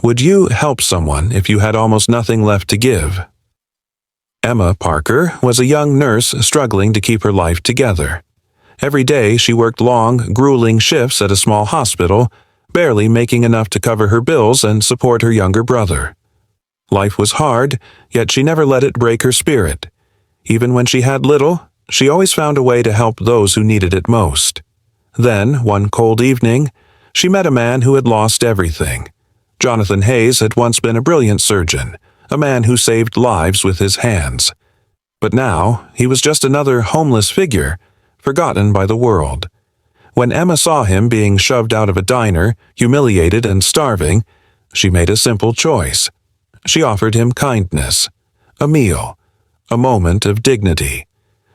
Would you help someone if you had almost nothing left to give? Emma Parker was a young nurse struggling to keep her life together. Every day she worked long, grueling shifts at a small hospital, barely making enough to cover her bills and support her younger brother. Life was hard, yet she never let it break her spirit. Even when she had little, she always found a way to help those who needed it most. Then, one cold evening, she met a man who had lost everything. Jonathan Hayes had once been a brilliant surgeon, a man who saved lives with his hands. But now, he was just another homeless figure, forgotten by the world. When Emma saw him being shoved out of a diner, humiliated and starving, she made a simple choice. She offered him kindness, a meal, a moment of dignity.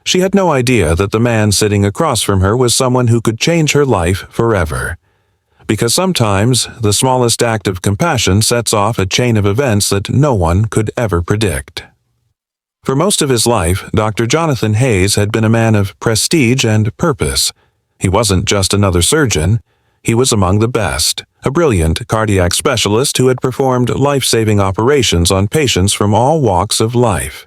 She had no idea that the man sitting across from her was someone who could change her life forever. Because sometimes the smallest act of compassion sets off a chain of events that no one could ever predict. For most of his life, Dr. Jonathan Hayes had been a man of prestige and purpose. He wasn't just another surgeon. He was among the best, a brilliant cardiac specialist who had performed life-saving operations on patients from all walks of life.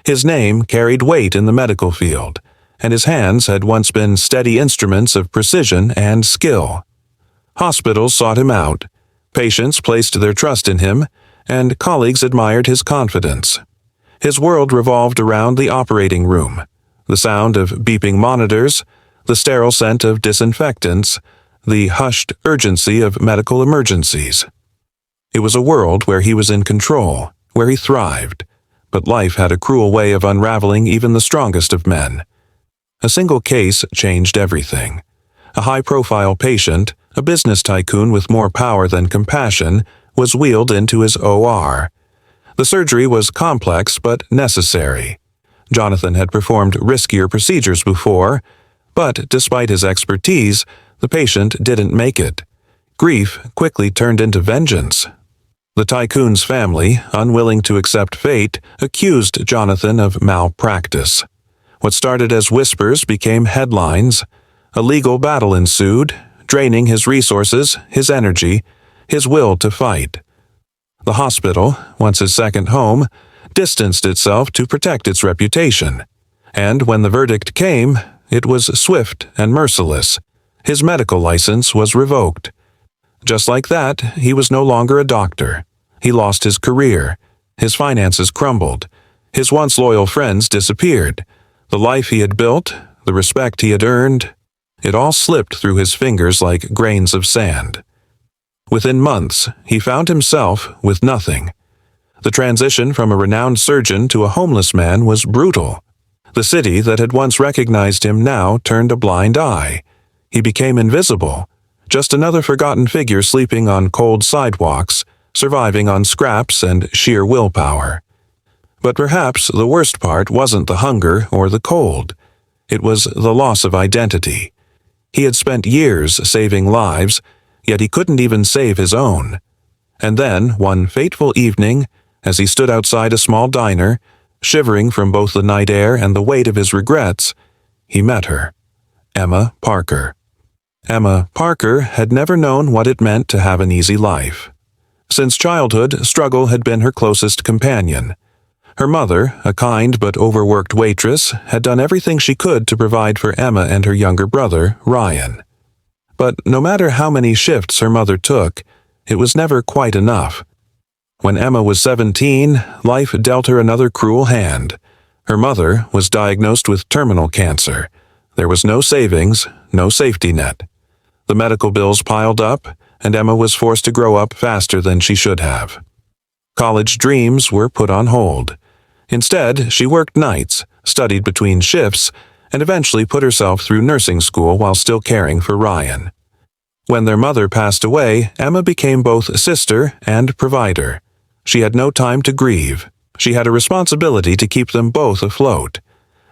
His name carried weight in the medical field, and his hands had once been steady instruments of precision and skill. Hospitals sought him out, patients placed their trust in him, and colleagues admired his confidence. His world revolved around the operating room, the sound of beeping monitors, the sterile scent of disinfectants, the hushed urgency of medical emergencies. It was a world where he was in control, where he thrived, but life had a cruel way of unraveling even the strongest of men. A single case changed everything. A high-profile patient, a business tycoon with more power than compassion, was wheeled into his OR. The surgery was complex but necessary. Jonathan had performed riskier procedures before, but despite his expertise, the patient didn't make it. Grief quickly turned into vengeance. The tycoon's family, unwilling to accept fate, accused Jonathan of malpractice. What started as whispers became headlines. A legal battle ensued, draining his resources, his energy, his will to fight. The hospital, once his second home, distanced itself to protect its reputation. And when the verdict came, it was swift and merciless. His medical license was revoked. Just like that, he was no longer a doctor. He lost his career. His finances crumbled. His once loyal friends disappeared. The life he had built, the respect he had earned, it all slipped through his fingers like grains of sand. Within months, he found himself with nothing. The transition from a renowned surgeon to a homeless man was brutal. The city that had once recognized him now turned a blind eye. He became invisible, just another forgotten figure sleeping on cold sidewalks, surviving on scraps and sheer willpower. But perhaps the worst part wasn't the hunger or the cold. It was the loss of identity. He had spent years saving lives, yet he couldn't even save his own. And then, one fateful evening, as he stood outside a small diner, shivering from both the night air and the weight of his regrets, he met her, Emma Parker. Emma Parker had never known what it meant to have an easy life. Since childhood, struggle had been her closest companion. Her mother, a kind but overworked waitress, had done everything she could to provide for Emma and her younger brother, Ryan. But no matter how many shifts her mother took, it was never quite enough. When Emma was 17, life dealt her another cruel hand. Her mother was diagnosed with terminal cancer. There was no savings, no safety net. The medical bills piled up, and Emma was forced to grow up faster than she should have. College dreams were put on hold. Instead, she worked nights, studied between shifts, and eventually put herself through nursing school while still caring for Ryan. When their mother passed away, Emma became both sister and provider. She had no time to grieve. She had a responsibility to keep them both afloat.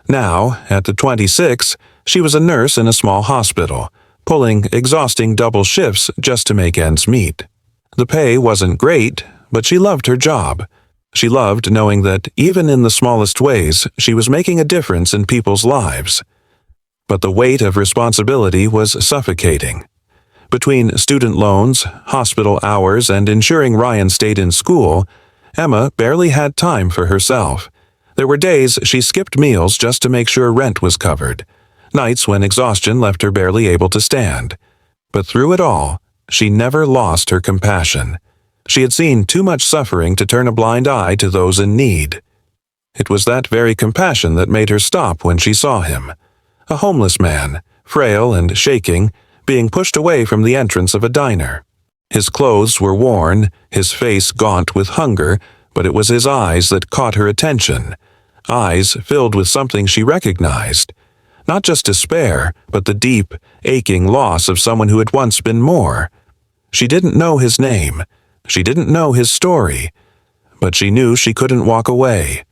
Now, at the 26, she was a nurse in a small hospital, pulling exhausting double shifts just to make ends meet. The pay wasn't great, but she loved her job. She loved knowing that, even in the smallest ways, she was making a difference in people's lives. But the weight of responsibility was suffocating. Between student loans, hospital hours, and ensuring Ryan stayed in school, Emma barely had time for herself. There were days she skipped meals just to make sure rent was covered, nights when exhaustion left her barely able to stand. But through it all, she never lost her compassion. She had seen too much suffering to turn a blind eye to those in need. It was that very compassion that made her stop when she saw him. A homeless man, frail and shaking, being pushed away from the entrance of a diner. His clothes were worn, his face gaunt with hunger, but it was his eyes that caught her attention. Eyes filled with something she recognized. Not just despair, but the deep, aching loss of someone who had once been more. She didn't know his name. She didn't know his story. But she knew she couldn't walk away.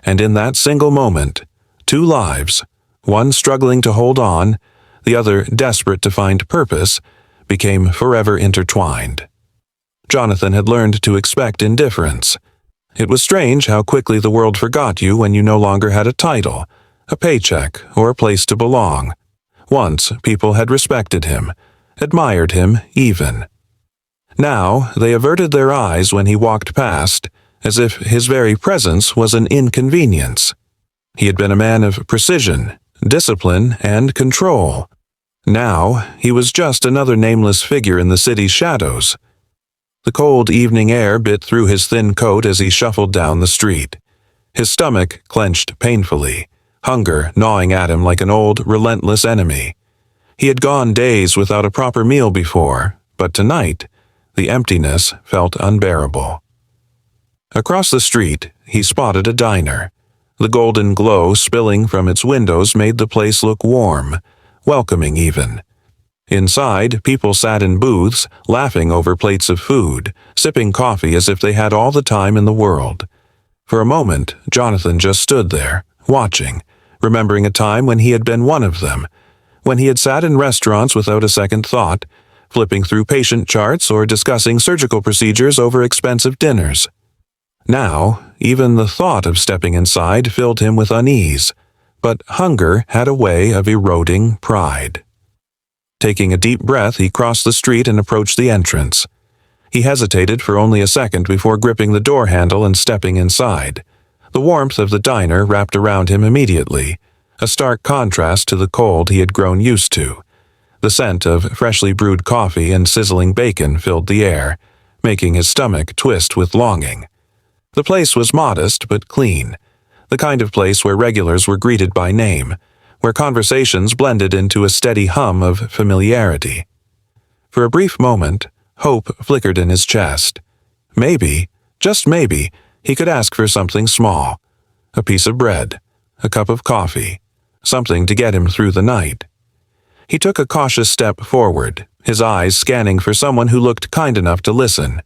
And in that single moment, two lives, one struggling to hold on, the other desperate to find purpose, became forever intertwined. Jonathan had learned to expect indifference. It was strange how quickly the world forgot you when you no longer had a title, a paycheck, or a place to belong. Once, people had respected him, admired him even. Now, they averted their eyes when he walked past, as if his very presence was an inconvenience. He had been a man of precision, discipline, and control. Now, he was just another nameless figure in the city's shadows. The cold evening air bit through his thin coat as he shuffled down the street. His stomach clenched painfully, hunger gnawing at him like an old, relentless enemy. He had gone days without a proper meal before, but tonight, the emptiness felt unbearable. Across the street, he spotted a diner. The golden glow spilling from its windows made the place look warm, welcoming even. Inside, people sat in booths, laughing over plates of food, sipping coffee as if they had all the time in the world. For a moment, Jonathan just stood there, watching, remembering a time when he had been one of them, when he had sat in restaurants without a second thought, flipping through patient charts or discussing surgical procedures over expensive dinners. Now, even the thought of stepping inside filled him with unease, but hunger had a way of eroding pride. Taking a deep breath, he crossed the street and approached the entrance. He hesitated for only a second before gripping the door handle and stepping inside. The warmth of the diner wrapped around him immediately, a stark contrast to the cold he had grown used to. The scent of freshly brewed coffee and sizzling bacon filled the air, making his stomach twist with longing. The place was modest but clean, the kind of place where regulars were greeted by name, where conversations blended into a steady hum of familiarity. For a brief moment, hope flickered in his chest. Maybe, just maybe, he could ask for something small, a piece of bread, a cup of coffee, something to get him through the night. He took a cautious step forward, his eyes scanning for someone who looked kind enough to listen.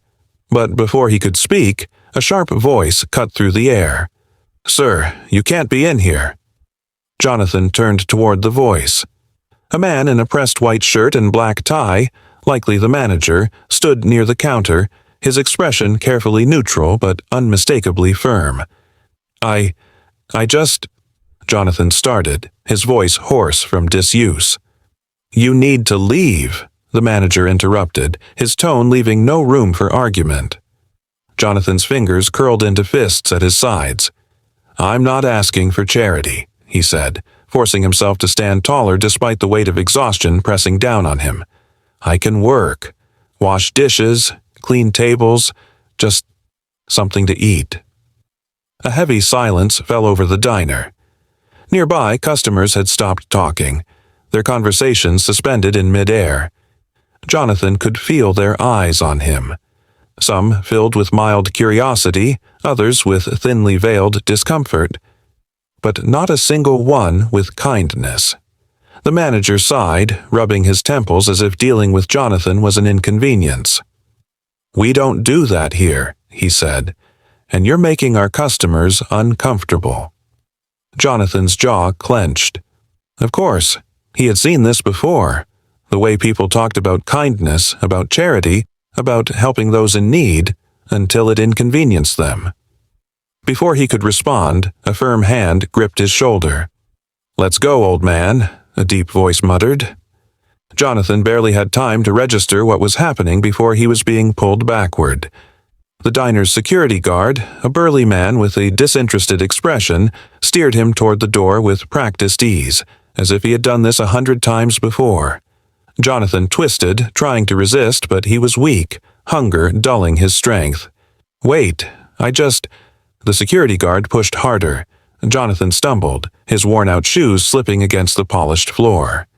But before he could speak, a sharp voice cut through the air. "Sir, you can't be in here." Jonathan turned toward the voice. A man in a pressed white shirt and black tie, likely the manager, stood near the counter, his expression carefully neutral but unmistakably firm. I just... Jonathan started, his voice hoarse from disuse. "You need to leave," the manager interrupted, his tone leaving no room for argument. Jonathan's fingers curled into fists at his sides. "I'm not asking for charity," he said, forcing himself to stand taller despite the weight of exhaustion pressing down on him. "I can work, wash dishes, clean tables, just something to eat." A heavy silence fell over the diner. Nearby, customers had stopped talking, their conversations suspended in mid-air. Jonathan could feel their eyes on him. Some filled with mild curiosity, others with thinly veiled discomfort. But not a single one with kindness. The manager sighed, rubbing his temples as if dealing with Jonathan was an inconvenience. "We don't do that here," he said, "and you're making our customers uncomfortable." Jonathan's jaw clenched. Of course, he had seen this before. The way people talked about kindness, about charity, about helping those in need, until it inconvenienced them. Before he could respond, a firm hand gripped his shoulder. "Let's go, old man," a deep voice muttered. Jonathan barely had time to register what was happening before he was being pulled backward. The diner's security guard, a burly man with a disinterested expression, steered him toward the door with practiced ease, as if he had done this 100 times before. Jonathan twisted, trying to resist, but he was weak, hunger dulling his strength. "Wait, The security guard pushed harder. Jonathan stumbled, his worn-out shoes slipping against the polished floor.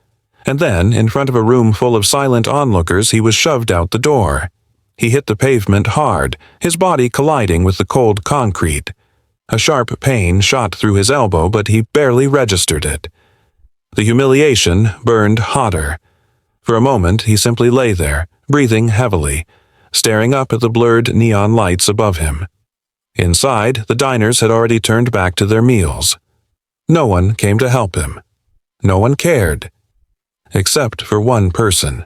And then, in front of a room full of silent onlookers, he was shoved out the door. He hit the pavement hard, his body colliding with the cold concrete. A sharp pain shot through his elbow, but he barely registered it. The humiliation burned hotter. For a moment, he simply lay there, breathing heavily, staring up at the blurred neon lights above him. Inside, the diners had already turned back to their meals. No one came to help him. No one cared. Except for one person.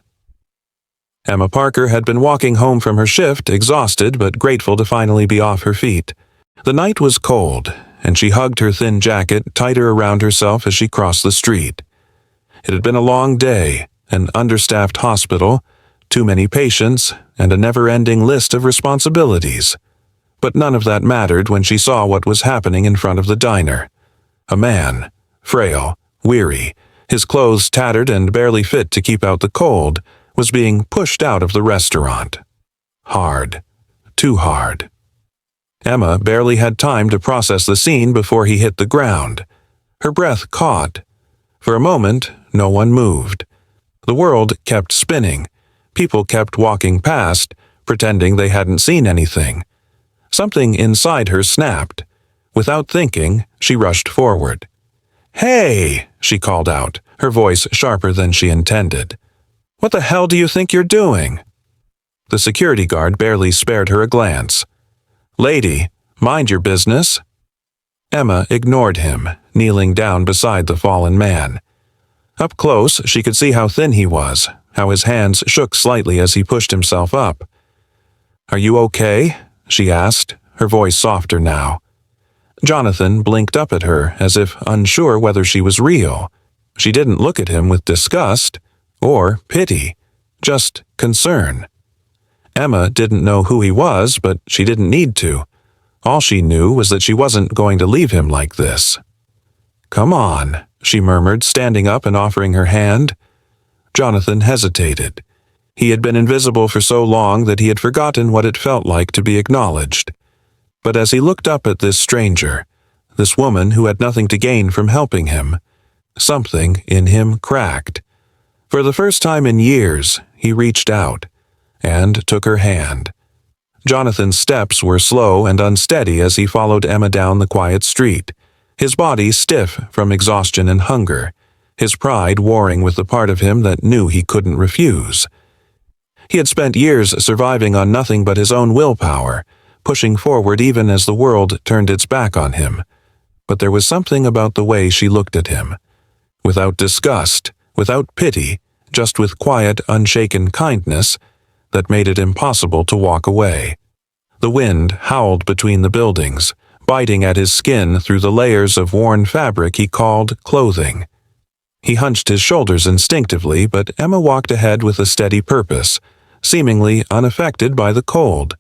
Emma Parker had been walking home from her shift, exhausted but grateful to finally be off her feet. The night was cold, and she hugged her thin jacket tighter around herself as she crossed the street. It had been a long day, an understaffed hospital, too many patients, and a never-ending list of responsibilities. But none of that mattered when she saw what was happening in front of the diner. A man, frail, weary, his clothes tattered and barely fit to keep out the cold, was being pushed out of the restaurant. Hard. Too hard. Emma barely had time to process the scene before he hit the ground. Her breath caught. For a moment, no one moved. The world kept spinning. People kept walking past, pretending they hadn't seen anything. Something inside her snapped. Without thinking, she rushed forward. "Hey!" she called out, her voice sharper than she intended. "What the hell do you think you're doing?" The security guard barely spared her a glance. "Lady, mind your business." Emma ignored him, kneeling down beside the fallen man. Up close, she could see how thin he was, how his hands shook slightly as he pushed himself up. "Are you okay?" she asked, her voice softer now. Jonathan blinked up at her as if unsure whether she was real. She didn't look at him with disgust or pity, just concern. Emma didn't know who he was, but she didn't need to. All she knew was that she wasn't going to leave him like this. "Come on," she murmured, standing up and offering her hand. Jonathan hesitated. He had been invisible for so long that he had forgotten what it felt like to be acknowledged. But as he looked up at this stranger, this woman who had nothing to gain from helping him, something in him cracked. For the first time in years, he reached out and took her hand. Jonathan's steps were slow and unsteady as he followed Emma down the quiet street, his body stiff from exhaustion and hunger, his pride warring with the part of him that knew he couldn't refuse. He had spent years surviving on nothing but his own willpower, pushing forward even as the world turned its back on him. But there was something about the way she looked at him. Without disgust, without pity, just with quiet, unshaken kindness, that made it impossible to walk away. The wind howled between the buildings, biting at his skin through the layers of worn fabric he called clothing. He hunched his shoulders instinctively, but Emma walked ahead with a steady purpose, seemingly unaffected by the cold.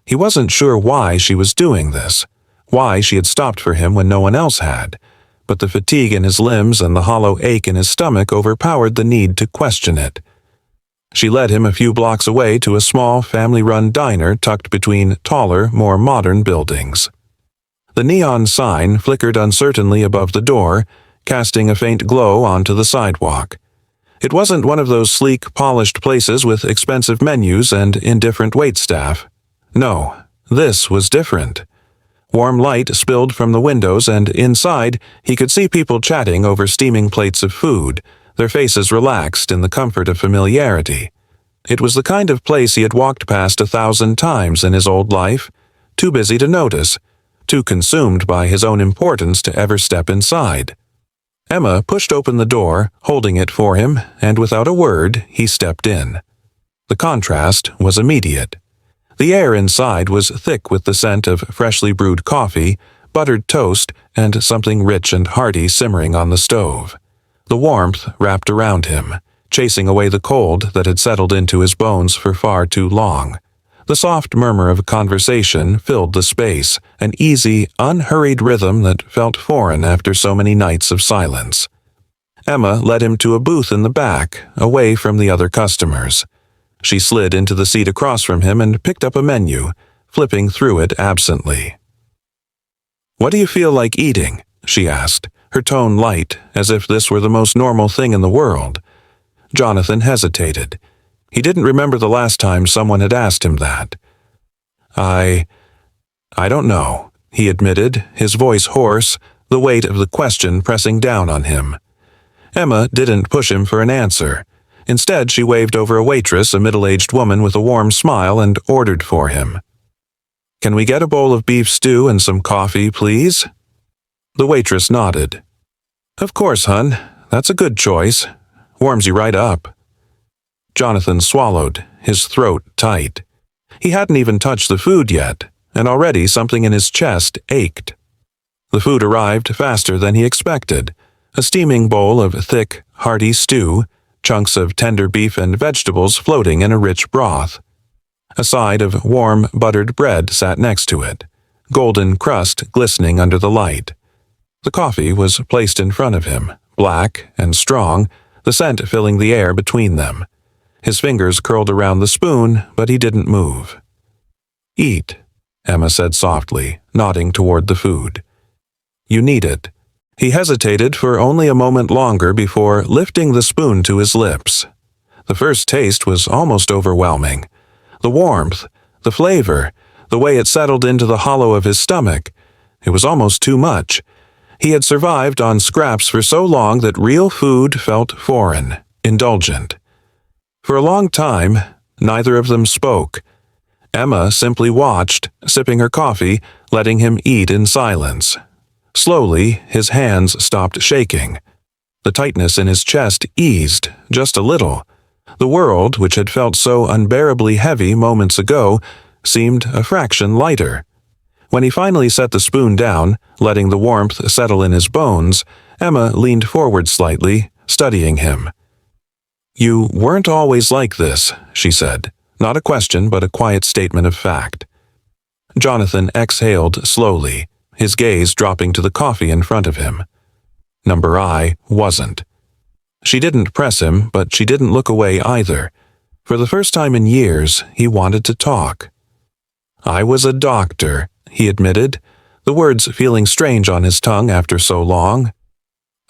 He wasn't sure why she was doing this, why she had stopped for him when no one else had, but the fatigue in his limbs and the hollow ache in his stomach overpowered the need to question it. She led him a few blocks away to a small, family-run diner tucked between taller, more modern buildings. The neon sign flickered uncertainly above the door, casting a faint glow onto the sidewalk. It wasn't one of those sleek, polished places with expensive menus and indifferent waitstaff. No, this was different. Warm light spilled from the windows, and inside he could see people chatting over steaming plates of food, their faces relaxed in the comfort of familiarity. It was the kind of place he had walked past 1,000 times in his old life, too busy to notice, too consumed by his own importance to ever step inside. Emma pushed open the door, holding it for him, and without a word, he stepped in. The contrast was immediate. The air inside was thick with the scent of freshly brewed coffee, buttered toast, and something rich and hearty simmering on the stove. The warmth wrapped around him, chasing away the cold that had settled into his bones for far too long. The soft murmur of conversation filled the space, an easy, unhurried rhythm that felt foreign after so many nights of silence. Emma led him to a booth in the back, away from the other customers. She slid into the seat across from him and picked up a menu, flipping through it absently. "What do you feel like eating?" she asked, her tone light, as if this were the most normal thing in the world. Jonathan hesitated. He didn't remember the last time someone had asked him that. I don't know," he admitted, his voice hoarse, the weight of the question pressing down on him. Emma didn't push him for an answer. Instead, she waved over a waitress, a middle-aged woman with a warm smile, and ordered for him. "Can we get a bowl of beef stew and some coffee, please?" The waitress nodded. "Of course, hun. That's a good choice. Warms you right up." Jonathan swallowed, his throat tight. He hadn't even touched the food yet, and already something in his chest ached. The food arrived faster than he expected. A steaming bowl of thick, hearty stew, chunks of tender beef and vegetables floating in a rich broth. A side of warm, buttered bread sat next to it, golden crust glistening under the light. The coffee was placed in front of him, black and strong, the scent filling the air between them. His fingers curled around the spoon, but he didn't move. "Eat," Emma said softly, nodding toward the food. "You need it." He hesitated for only a moment longer before lifting the spoon to his lips. The first taste was almost overwhelming. The warmth, the flavor, the way it settled into the hollow of his stomach. It was almost too much. He had survived on scraps for so long that real food felt foreign, indulgent. For a long time, neither of them spoke. Emma simply watched, sipping her coffee, letting him eat in silence. Slowly, his hands stopped shaking. The tightness in his chest eased, just a little. The world, which had felt so unbearably heavy moments ago, seemed a fraction lighter. When he finally set the spoon down, letting the warmth settle in his bones, Emma leaned forward slightly, studying him. "You weren't always like this," she said, not a question but a quiet statement of fact. Jonathan exhaled slowly, his gaze dropping to the coffee in front of him. Number I wasn't. She didn't press him, but she didn't look away either. For the first time in years, he wanted to talk. "I was a doctor," he admitted, the words feeling strange on his tongue after so long.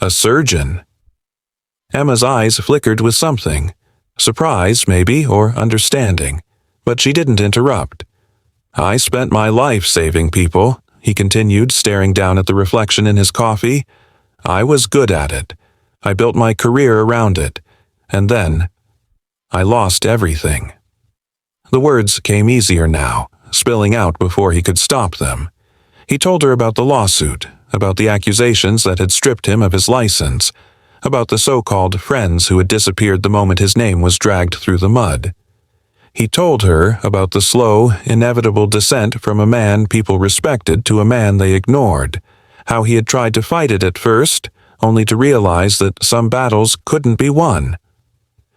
"A surgeon." Emma's eyes flickered with something, surprise maybe, or understanding, but she didn't interrupt. "I spent my life saving people," he continued, staring down at the reflection in his coffee. "I was good at it. I built my career around it. And then, I lost everything." The words came easier now, spilling out before he could stop them. He told her about the lawsuit, about the accusations that had stripped him of his license, about the so-called friends who had disappeared the moment his name was dragged through the mud. He told her about the slow, inevitable descent from a man people respected to a man they ignored, how he had tried to fight it at first, only to realize that some battles couldn't be won.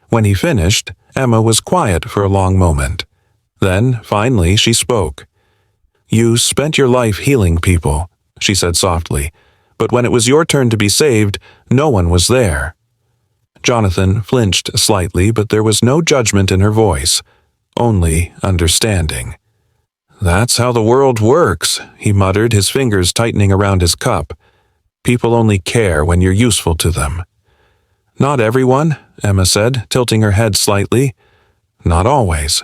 When he finished, Emma was quiet for a long moment. Then, finally, she spoke. "You spent your life healing people," she said softly, "but when it was your turn to be saved, no one was there." Jonathan flinched slightly, but there was no judgment in her voice, only understanding. "That's how the world works," he muttered, his fingers tightening around his cup. "People only care when you're useful to them." "Not everyone," Emma said, tilting her head slightly. "Not always."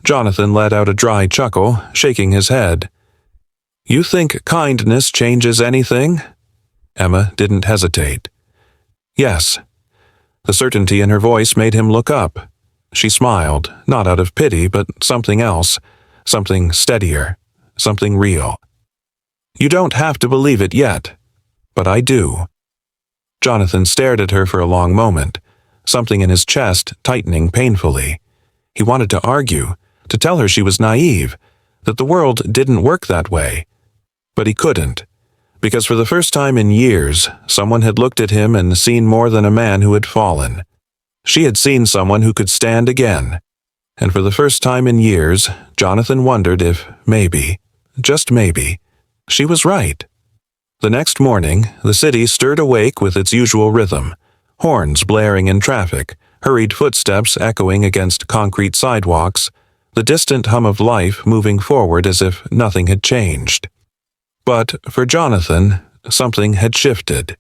Jonathan let out a dry chuckle, shaking his head. "You think kindness changes anything?" Emma didn't hesitate. "Yes." The certainty in her voice made him look up. She smiled, not out of pity, but something else, something steadier, something real. "You don't have to believe it yet, but I do." Jonathan stared at her for a long moment, something in his chest tightening painfully. He wanted to argue, to tell her she was naive, that the world didn't work that way. But he couldn't, because for the first time in years, someone had looked at him and seen more than a man who had fallen. She had seen someone who could stand again. And for the first time in years, Jonathan wondered if maybe, just maybe, she was right. The next morning, the city stirred awake with its usual rhythm, horns blaring in traffic, hurried footsteps echoing against concrete sidewalks, the distant hum of life moving forward as if nothing had changed. But for Jonathan, something had shifted.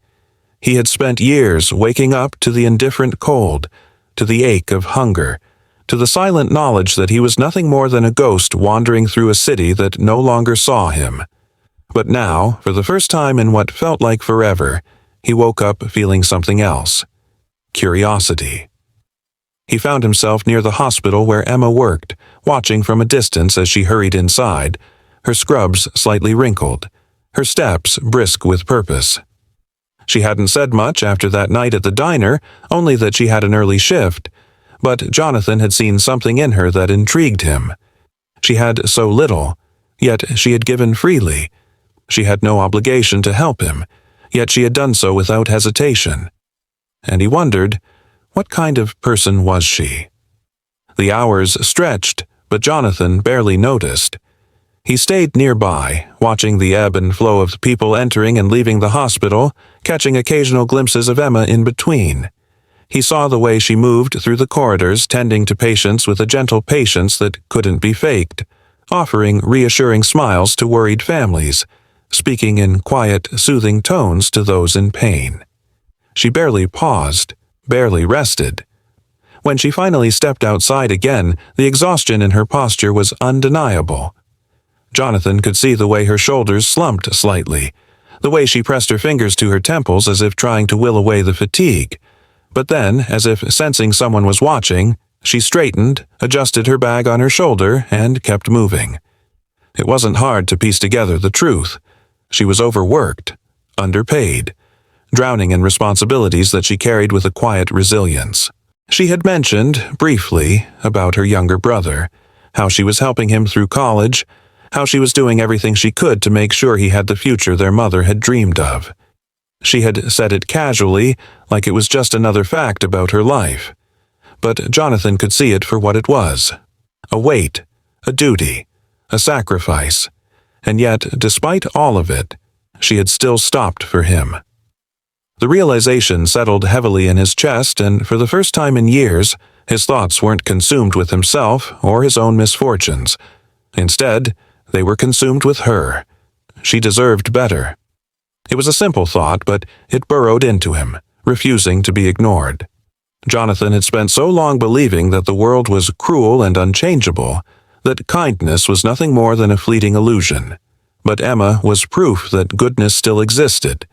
He had spent years waking up to the indifferent cold, to the ache of hunger, to the silent knowledge that he was nothing more than a ghost wandering through a city that no longer saw him. But now, for the first time in what felt like forever, he woke up feeling something else. Curiosity. He found himself near the hospital where Emma worked, watching from a distance as she hurried inside, her scrubs slightly wrinkled, her steps brisk with purpose. She hadn't said much after that night at the diner, only that she had an early shift, but Jonathan had seen something in her that intrigued him. She had so little, yet she had given freely. She had no obligation to help him, yet she had done so without hesitation. And he wondered, what kind of person was she? The hours stretched, but Jonathan barely noticed. He stayed nearby, watching the ebb and flow of people entering and leaving the hospital, catching occasional glimpses of Emma in between. He saw the way she moved through the corridors, tending to patients with a gentle patience that couldn't be faked, offering reassuring smiles to worried families, speaking in quiet, soothing tones to those in pain. She barely paused, barely rested. When she finally stepped outside again, the exhaustion in her posture was undeniable. Jonathan could see the way her shoulders slumped slightly, the way she pressed her fingers to her temples as if trying to will away the fatigue. But then, as if sensing someone was watching, she straightened, adjusted her bag on her shoulder, and kept moving. It wasn't hard to piece together the truth. She was overworked, underpaid, drowning in responsibilities that she carried with a quiet resilience. She had mentioned, briefly, about her younger brother, how she was helping him through college, how she was doing everything she could to make sure he had the future their mother had dreamed of. She had said it casually, like it was just another fact about her life. But Jonathan could see it for what it was. A weight, a duty, a sacrifice. And yet, despite all of it, she had still stopped for him. The realization settled heavily in his chest, and for the first time in years, his thoughts weren't consumed with himself or his own misfortunes. Instead, they were consumed with her. She deserved better. It was a simple thought, but it burrowed into him, refusing to be ignored. Jonathan had spent so long believing that the world was cruel and unchangeable, that kindness was nothing more than a fleeting illusion. But Emma was proof that goodness still existed,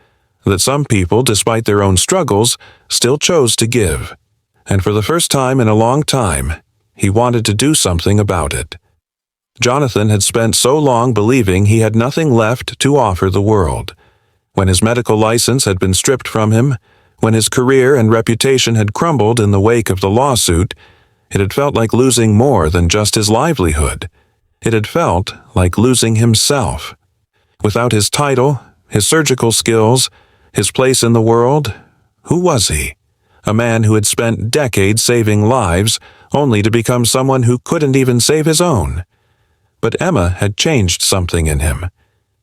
that some people, despite their own struggles, still chose to give. And for the first time in a long time, he wanted to do something about it. Jonathan had spent so long believing he had nothing left to offer the world. When his medical license had been stripped from him, when his career and reputation had crumbled in the wake of the lawsuit, it had felt like losing more than just his livelihood. It had felt like losing himself. Without his title, his surgical skills, his place in the world, who was he? A man who had spent decades saving lives, only to become someone who couldn't even save his own. But Emma had changed something in him.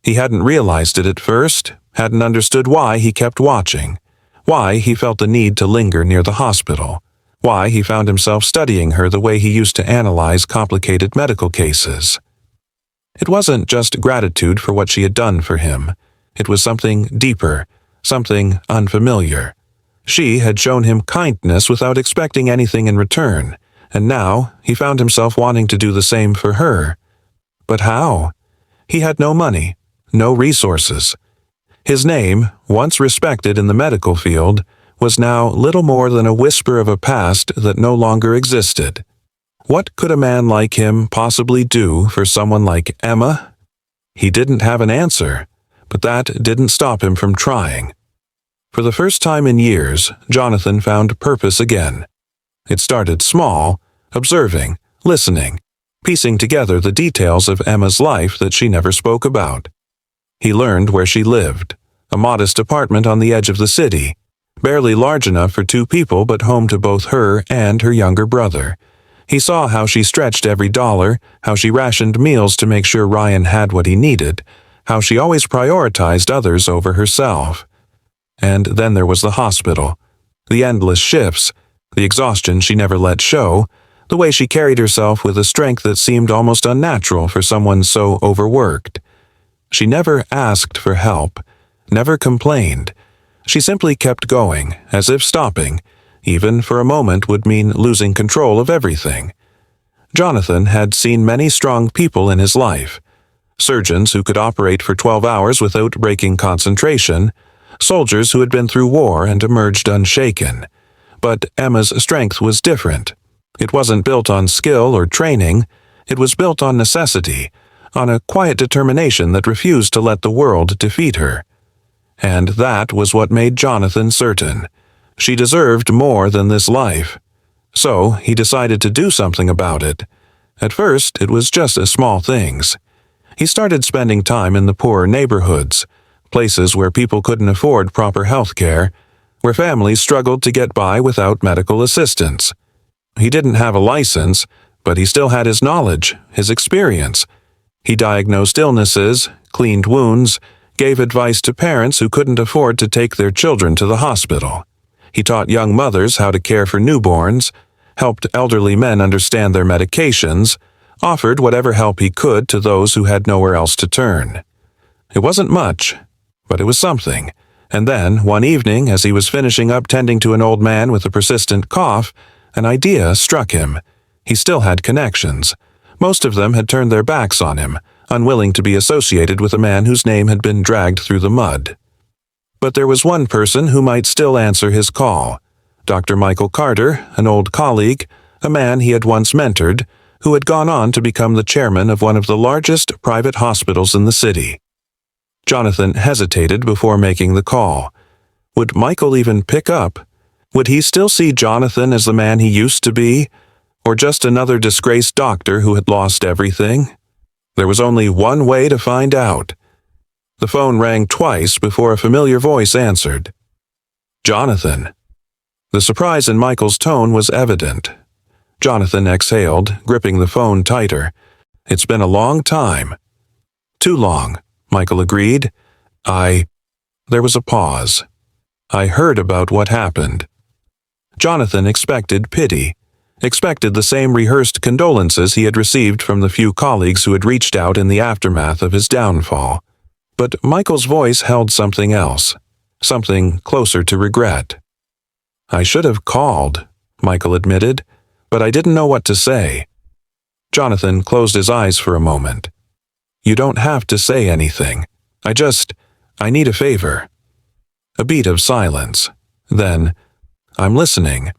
He hadn't realized it at first, hadn't understood why he kept watching, why he felt the need to linger near the hospital, why he found himself studying her the way he used to analyze complicated medical cases. It wasn't just gratitude for what she had done for him. It was something deeper, something unfamiliar. She had shown him kindness without expecting anything in return, and now he found himself wanting to do the same for her. But how? He had no money, no resources. His name, once respected in the medical field, was now little more than a whisper of a past that no longer existed. What could a man like him possibly do for someone like Emma? He didn't have an answer, but that didn't stop him from trying. For the first time in years, Jonathan found purpose again. It started small, observing, listening, piecing together the details of Emma's life that she never spoke about. He learned where she lived, a modest apartment on the edge of the city, barely large enough for 2 people but home to both her and her younger brother. He saw how she stretched every dollar, how she rationed meals to make sure Ryan had what he needed, how she always prioritized others over herself. And then there was the hospital. The endless shifts, the exhaustion she never let show, the way she carried herself with a strength that seemed almost unnatural for someone so overworked. She never asked for help, never complained. She simply kept going, as if stopping, even for a moment, would mean losing control of everything. Jonathan had seen many strong people in his life. Surgeons who could operate for 12 hours without breaking concentration, soldiers who had been through war and emerged unshaken. But Emma's strength was different. It wasn't built on skill or training. It was built on necessity, on a quiet determination that refused to let the world defeat her. And that was what made Jonathan certain. She deserved more than this life. So he decided to do something about it. At first, it was just small things. He started spending time in the poorer neighborhoods, places where people couldn't afford proper health care, where families struggled to get by without medical assistance. He didn't have a license, but he still had his knowledge, his experience. He diagnosed illnesses, cleaned wounds, gave advice to parents who couldn't afford to take their children to the hospital. He taught young mothers how to care for newborns, helped elderly men understand their medications, offered whatever help he could to those who had nowhere else to turn. It wasn't much, but it was something. And then, one evening, as he was finishing up tending to an old man with a persistent cough, an idea struck him. He still had connections. Most of them had turned their backs on him, unwilling to be associated with a man whose name had been dragged through the mud. But there was one person who might still answer his call. Dr. Michael Carter, an old colleague, a man he had once mentored, who had gone on to become the chairman of one of the largest private hospitals in the city. Jonathan hesitated before making the call. Would Michael even pick up? Would he still see Jonathan as the man he used to be, or just another disgraced doctor who had lost everything? There was only one way to find out. The phone rang twice before a familiar voice answered. Jonathan. The surprise in Michael's tone was evident. Jonathan exhaled, gripping the phone tighter. It's been a long time. Too long, Michael agreed. There was a pause. I heard about what happened. Jonathan expected pity, expected the same rehearsed condolences he had received from the few colleagues who had reached out in the aftermath of his downfall. But Michael's voice held something else, something closer to regret. I should have called, Michael admitted, but I didn't know what to say. Jonathan closed his eyes for a moment. You don't have to say anything. I need a favor. A beat of silence. Then, I'm listening.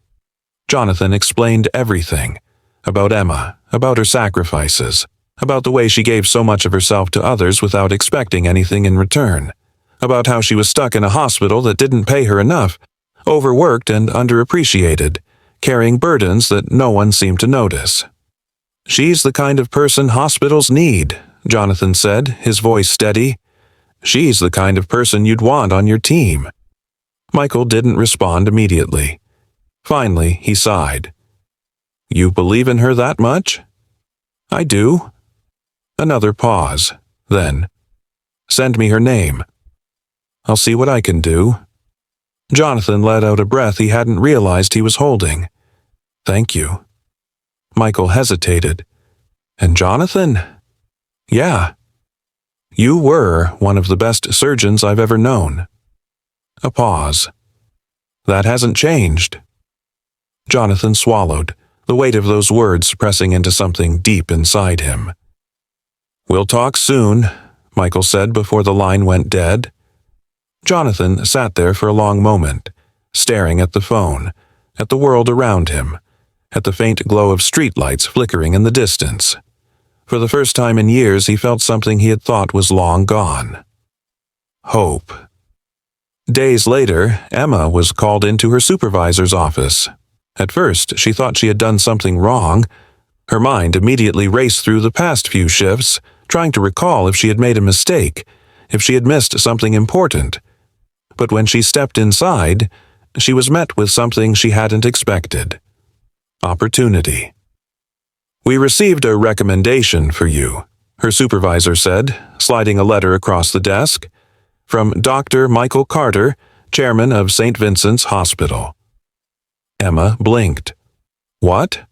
Jonathan explained everything. About Emma, about her sacrifices, about the way she gave so much of herself to others without expecting anything in return, about how she was stuck in a hospital that didn't pay her enough, overworked and underappreciated, carrying burdens that no one seemed to notice. She's the kind of person hospitals need, Jonathan said, his voice steady. She's the kind of person you'd want on your team. Michael didn't respond immediately. Finally, he sighed. You believe in her that much? I do. Another pause. Then, send me her name. I'll see what I can do. Jonathan let out a breath he hadn't realized he was holding. Thank you. Michael hesitated. And Jonathan? Yeah. You were one of the best surgeons I've ever known. A pause. That hasn't changed. Jonathan swallowed, the weight of those words pressing into something deep inside him. We'll talk soon, Michael said before the line went dead. Jonathan sat there for a long moment, staring at the phone, at the world around him, at the faint glow of streetlights flickering in the distance. For the first time in years, he felt something he had thought was long gone. Hope. Days later, Emma was called into her supervisor's office. At first, she thought she had done something wrong. Her mind immediately raced through the past few shifts, trying to recall if she had made a mistake, if she had missed something important. But when she stepped inside, she was met with something she hadn't expected. Opportunity. "We received a recommendation for you," her supervisor said, sliding a letter across the desk. "From Dr. Michael Carter, chairman of St. Vincent's Hospital." Emma blinked. "What?"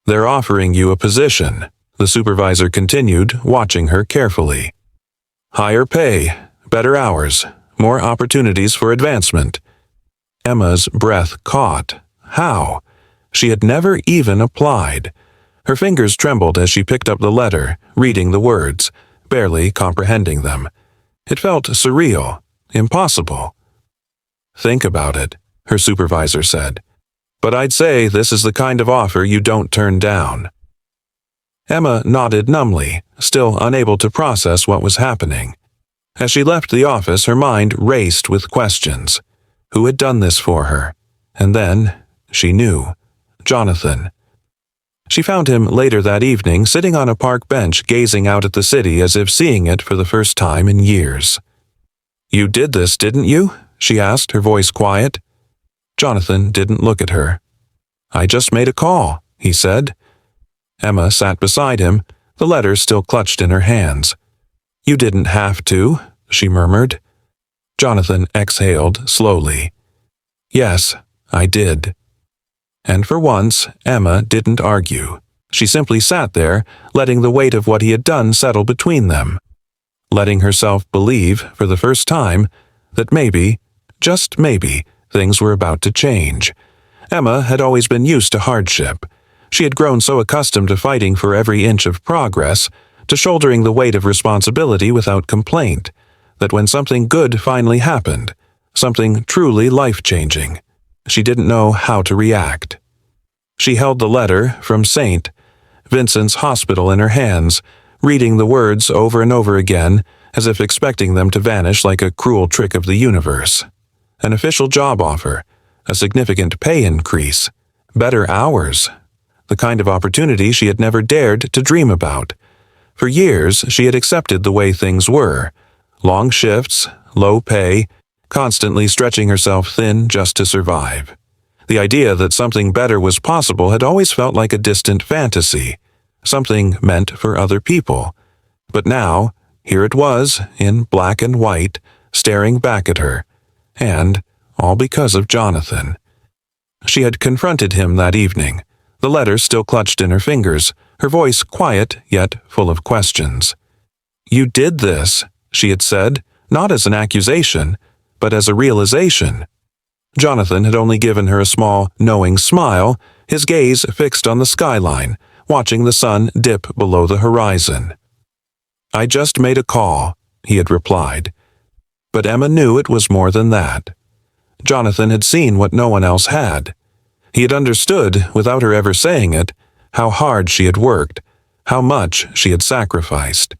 "They're offering you a position," the supervisor continued, watching her carefully. "Higher pay, better hours, more opportunities for advancement." Emma's breath caught. How? She had never even applied. Her fingers trembled as she picked up the letter, reading the words, barely comprehending them. It felt surreal, impossible. "Think about it," her supervisor said. "But I'd say this is the kind of offer you don't turn down." Emma nodded numbly, still unable to process what was happening. As she left the office, her mind raced with questions. Who had done this for her? And then, she knew. Jonathan. She found him later that evening, sitting on a park bench gazing out at the city as if seeing it for the first time in years. "You did this, didn't you?" she asked, her voice quiet. Jonathan didn't look at her. "I just made a call," he said. Emma sat beside him, the letter still clutched in her hands. "You didn't have to," she murmured. Jonathan exhaled slowly. "Yes, I did." And for once, Emma didn't argue. She simply sat there, letting the weight of what he had done settle between them. Letting herself believe, for the first time, that maybe, just maybe, things were about to change. Emma had always been used to hardship. She had grown so accustomed to fighting for every inch of progress, to shouldering the weight of responsibility without complaint, that when something good finally happened, something truly life-changing, she didn't know how to react. She held the letter from St. Vincent's Hospital in her hands, reading the words over and over again, as if expecting them to vanish like a cruel trick of the universe. An official job offer, a significant pay increase, better hours, the kind of opportunity she had never dared to dream about. For years, she had accepted the way things were. Long shifts, low pay, constantly stretching herself thin just to survive. The idea that something better was possible had always felt like a distant fantasy, something meant for other people. But now, here it was, in black and white, staring back at her. And all because of Jonathan. She had confronted him that evening, the letter still clutched in her fingers, her voice quiet yet full of questions. "You did this," she had said, not as an accusation, but as a realization. Jonathan had only given her a small, knowing smile, his gaze fixed on the skyline, watching the sun dip below the horizon. "I just made a call," he had replied. But Emma knew it was more than that. Jonathan had seen what no one else had. He had understood, without her ever saying it, how hard she had worked, how much she had sacrificed.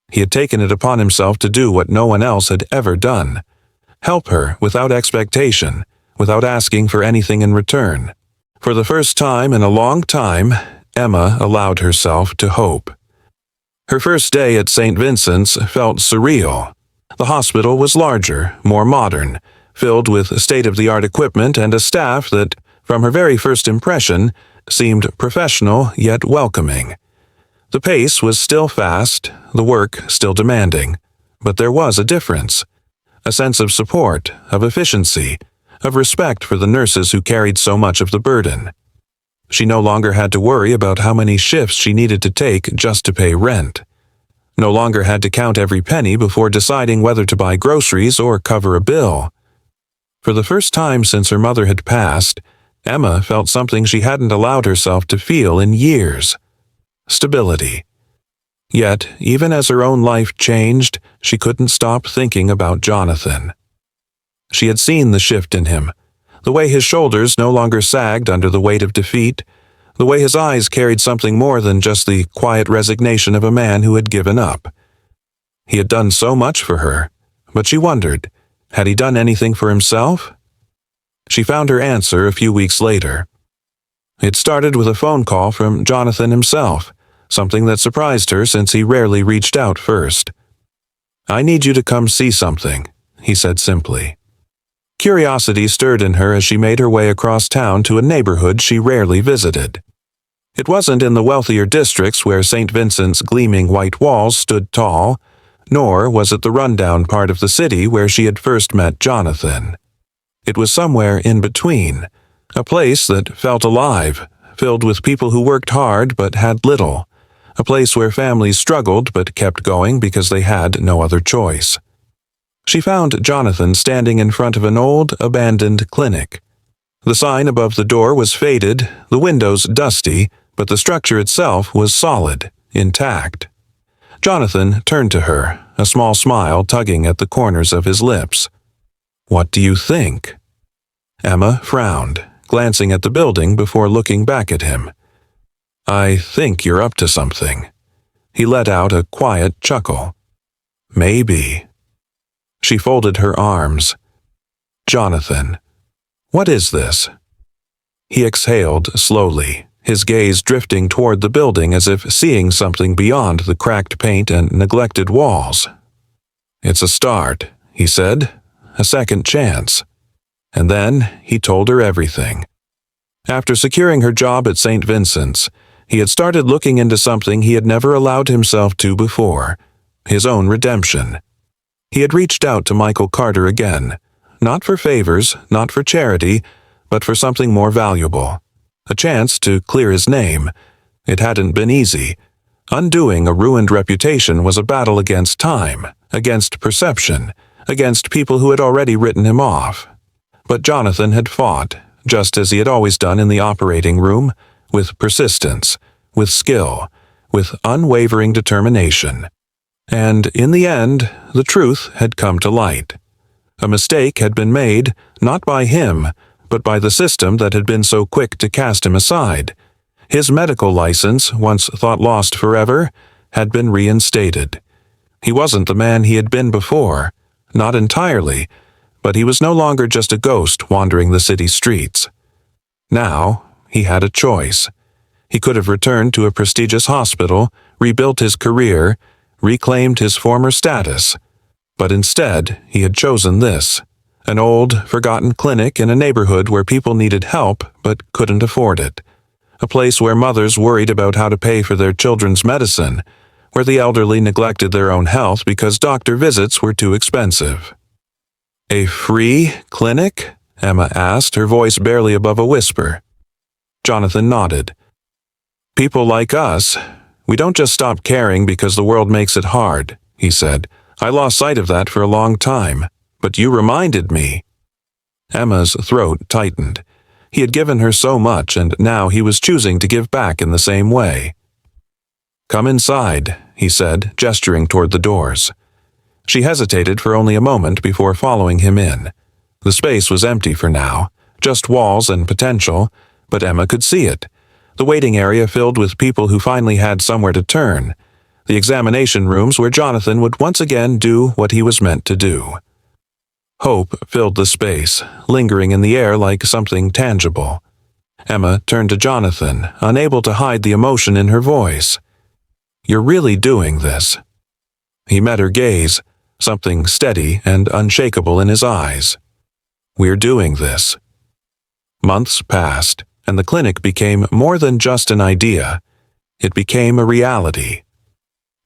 He had taken it upon himself to do what no one else had ever done. Help her without expectation, without asking for anything in return. For the first time in a long time, Emma allowed herself to hope. Her first day at St. Vincent's felt surreal. The hospital was larger, more modern, filled with state-of-the-art equipment and a staff that, from her very first impression, seemed professional yet welcoming. The pace was still fast, the work still demanding, but there was a difference. A sense of support, of efficiency, of respect for the nurses who carried so much of the burden. She no longer had to worry about how many shifts she needed to take just to pay rent. No longer had to count every penny before deciding whether to buy groceries or cover a bill. For the first time since her mother had passed, Emma felt something she hadn't allowed herself to feel in years. Stability. Yet, even as her own life changed, she couldn't stop thinking about Jonathan. She had seen the shift in him, the way his shoulders no longer sagged under the weight of defeat, the way his eyes carried something more than just the quiet resignation of a man who had given up. He had done so much for her, but she wondered, had he done anything for himself? She found her answer a few weeks later. It started with a phone call from Jonathan himself, something that surprised her since he rarely reached out first. "I need you to come see something," he said simply. Curiosity stirred in her as she made her way across town to a neighborhood she rarely visited. It wasn't in the wealthier districts where St. Vincent's gleaming white walls stood tall, nor was it the rundown part of the city where she had first met Jonathan. It was somewhere in between, a place that felt alive, filled with people who worked hard but had little, a place where families struggled but kept going because they had no other choice. She found Jonathan standing in front of an old, abandoned clinic. The sign above the door was faded, the windows dusty, but the structure itself was solid, intact. Jonathan turned to her, a small smile tugging at the corners of his lips. "What do you think?" Emma frowned, glancing at the building before looking back at him. "I think you're up to something." He let out a quiet chuckle. "Maybe." She folded her arms. "Jonathan, what is this?" He exhaled slowly, his gaze drifting toward the building as if seeing something beyond the cracked paint and neglected walls. "It's a start," he said, "a second chance." And then he told her everything. After securing her job at St. Vincent's, he had started looking into something he had never allowed himself to before, his own redemption. He had reached out to Michael Carter again, not for favors, not for charity, but for something more valuable. A chance to clear his name. It hadn't been easy. Undoing a ruined reputation was a battle against time, against perception, against people who had already written him off. But Jonathan had fought, just as he had always done in the operating room, with persistence, with skill, with unwavering determination. And in the end, the truth had come to light. A mistake had been made, not by him, but by the system that had been so quick to cast him aside. His medical license, once thought lost forever, had been reinstated. He wasn't the man he had been before, not entirely, but he was no longer just a ghost wandering the city streets. Now, he had a choice. He could have returned to a prestigious hospital, rebuilt his career, reclaimed his former status. But instead, he had chosen this. An old, forgotten clinic in a neighborhood where people needed help but couldn't afford it. A place where mothers worried about how to pay for their children's medicine, where the elderly neglected their own health because doctor visits were too expensive. "A free clinic?" Emma asked, her voice barely above a whisper. Jonathan nodded. "People like us, we don't just stop caring because the world makes it hard," he said. "I lost sight of that for a long time. But you reminded me." Emma's throat tightened. He had given her so much, and now he was choosing to give back in the same way. "Come inside," he said, gesturing toward the doors. She hesitated for only a moment before following him in. The space was empty for now, just walls and potential, but Emma could see it. The waiting area filled with people who finally had somewhere to turn. The examination rooms where Jonathan would once again do what he was meant to do. Hope filled the space, lingering in the air like something tangible. Emma turned to Jonathan, unable to hide the emotion in her voice. "You're really doing this." He met her gaze, something steady and unshakable in his eyes. "We're doing this." Months passed, and the clinic became more than just an idea. It became a reality.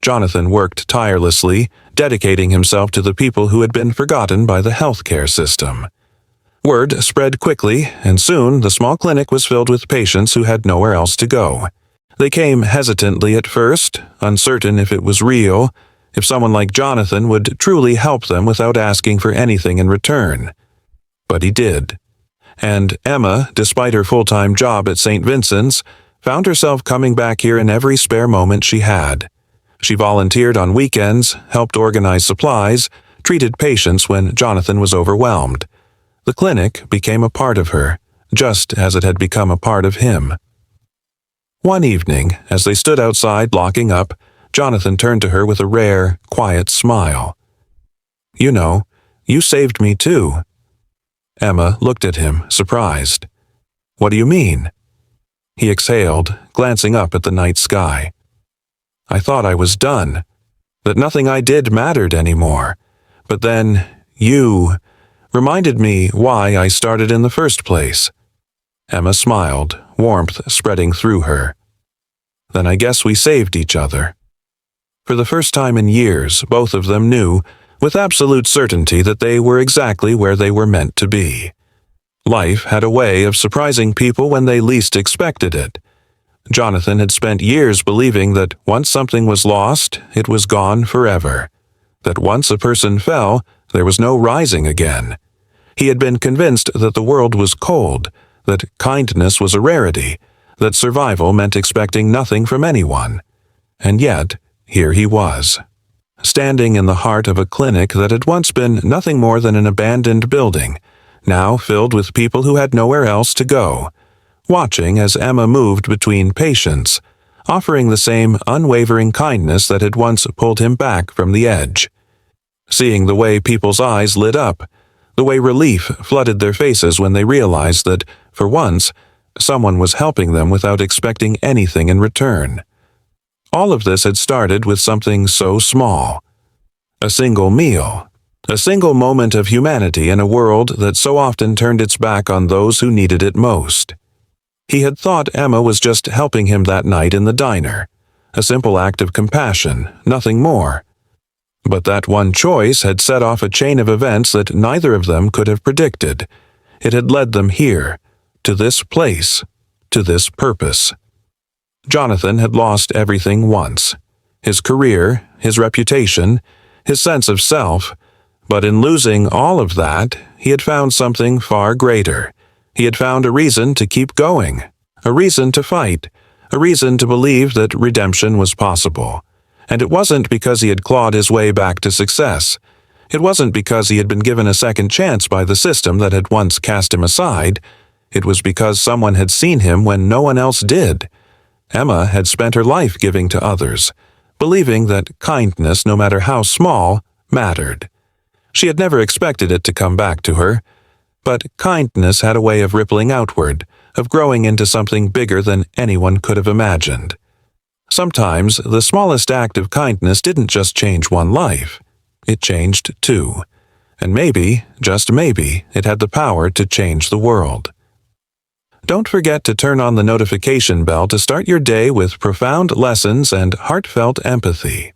Jonathan worked tirelessly, dedicating himself to the people who had been forgotten by the healthcare system. Word spread quickly, and soon the small clinic was filled with patients who had nowhere else to go. They came hesitantly at first, uncertain if it was real, if someone like Jonathan would truly help them without asking for anything in return. But he did. And Emma, despite her full-time job at St. Vincent's, found herself coming back here in every spare moment she had. She volunteered on weekends, helped organize supplies, treated patients when Jonathan was overwhelmed. The clinic became a part of her, just as it had become a part of him. One evening, as they stood outside locking up, Jonathan turned to her with a rare, quiet smile. "You know, you saved me too." Emma looked at him, surprised. "What do you mean?" He exhaled, glancing up at the night sky. "I thought I was done, that nothing I did mattered anymore. But then, you reminded me why I started in the first place." Emma smiled, warmth spreading through her. "Then I guess we saved each other." For the first time in years, both of them knew, with absolute certainty, that they were exactly where they were meant to be. Life had a way of surprising people when they least expected it. Jonathan had spent years believing that once something was lost, it was gone forever. That once a person fell, there was no rising again. He had been convinced that the world was cold, that kindness was a rarity, that survival meant expecting nothing from anyone. And yet, here he was, standing in the heart of a clinic that had once been nothing more than an abandoned building, now filled with people who had nowhere else to go, watching as Emma moved between patients, offering the same unwavering kindness that had once pulled him back from the edge. Seeing the way people's eyes lit up, the way relief flooded their faces when they realized that, for once, someone was helping them without expecting anything in return. All of this had started with something so small. A single meal. A single moment of humanity in a world that so often turned its back on those who needed it most. He had thought Emma was just helping him that night in the diner. A simple act of compassion, nothing more. But that one choice had set off a chain of events that neither of them could have predicted. It had led them here, to this place, to this purpose. Jonathan had lost everything once. His career, his reputation, his sense of self. But in losing all of that, he had found something far greater. He had found a reason to keep going, a reason to fight, a reason to believe that redemption was possible. And it wasn't because he had clawed his way back to success. It wasn't because he had been given a second chance by the system that had once cast him aside. It was because someone had seen him when no one else did. Emma had spent her life giving to others, believing that kindness, no matter how small, mattered. She had never expected it to come back to her. But kindness had a way of rippling outward, of growing into something bigger than anyone could have imagined. Sometimes the smallest act of kindness didn't just change one life. It changed two. And maybe, just maybe, it had the power to change the world. Don't forget to turn on the notification bell to start your day with profound lessons and heartfelt empathy.